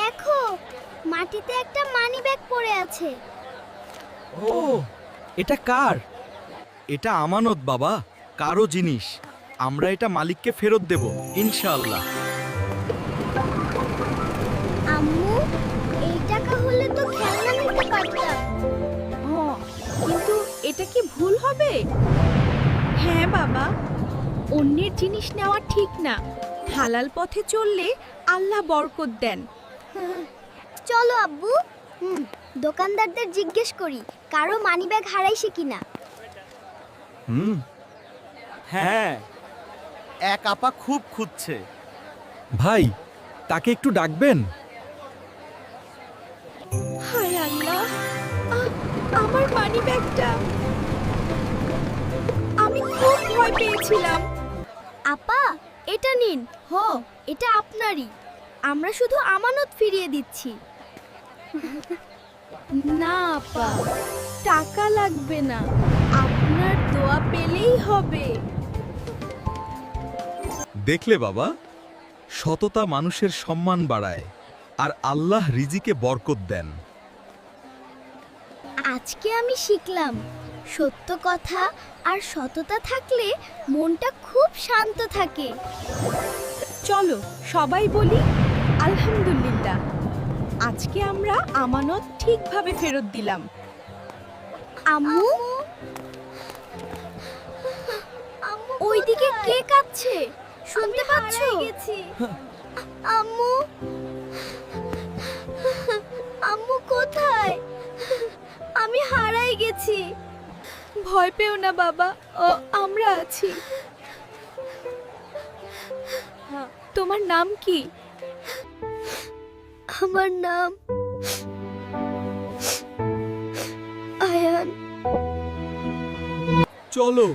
দেখো, মাটিতে একটা মানি ব্যাগ পড়ে আছে। ও, এটা কার? এটা আমানত বাবা, কারো জিনিস। আমরা এটা মালিককে ফেরত দেব ইনশাআল্লাহ। আম্মু, এই টাকা হলে তো খেলনা নিতে পারতাম। কিন্তু এটা কি ভুল হবে? হ্যাঁ বাবা, অন্যের জিনিস নেওয়া ঠিক না। হালাল পথে চললে আল্লাহ বরকত দেন। চলো আব্বু, দোকানদারদের জিজ্ঞেস করি কারো মানি ব্যাগ হারাইছে কিনা। হ্যাঁ, এক আপা খুব খুঁজছে। ভাই, তাকে একটু ডাকবেন? হায় আল্লাহ, আমার মানি ব্যাগটা! আমি খুব ভয় পেয়েছিলাম। আপা, এটা নিন। এটা আপনারই। আমরা শুধু আমানত ফিরিয়ে দিচ্ছি। না আপা, টাকা লাগবে না, আপনার দোয়া পেলেই হবে। দেখলে বাবা, সততা মানুষের সম্মান বাড়ায় আর আল্লাহ রিজিকে বরকত দেন। আজকে আমি শিখলাম, সত্য কথা আর সততা থাকলে মনটা খুব শান্ত থাকে। চলো সবাই বলি আলহামদুলিল্লাহ। আজকে আমরা আমানত ঠিকভাবে ফেরত দিলাম। আম্মু, ওইদিকে কে কাঁদছে? শুনতে পাচ্ছ? আম্মু, আম্মু কোথায়? আমি হারাই গেছি। ভয় পেও না বাবা, আমরা আছি। তোমার নাম কি? আমার নাম আয়ান। চলো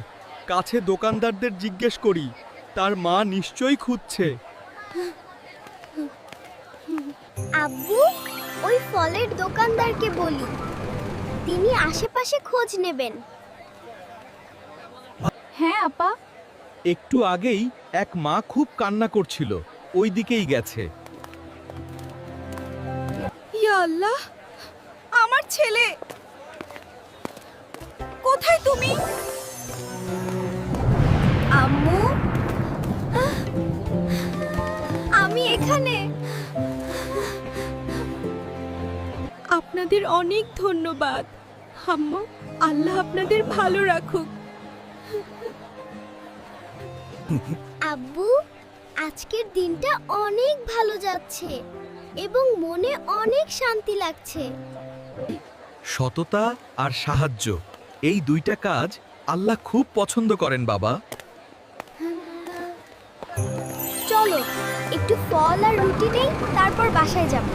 কাছে দোকানদারদের জিজ্ঞেস করি, তার মা নিশ্চয়ই খুঁজছে। আব্বু, ওই ফলের দোকানদারকে বলি, তিনি আশেপাশে খোঁজ নেবেন। হ্যাঁ আপা। একটু আগেই এক মা খুব কান্না করছিল, ওই দিকেই গেছে। ইয়া আল্লাহ, আমার ছেলে কোথায় তুমি? আম্মু, আমি এখানে। আপনাদের অনেক ধন্যবাদ আম্মু, আল্লাহ আপনাদের ভালো রাখুক। আব্বু, আজকের দিনটা অনেক ভালো যাচ্ছে এবং মনে অনেক শান্তি লাগছে। সততা আর সাহায্য, এই দুইটা কাজ আল্লাহ খুব পছন্দ করেন বাবা। চলো একটু ফল আর রুটি নেই, তারপর বাসায় যাব।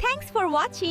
Thanks for watching.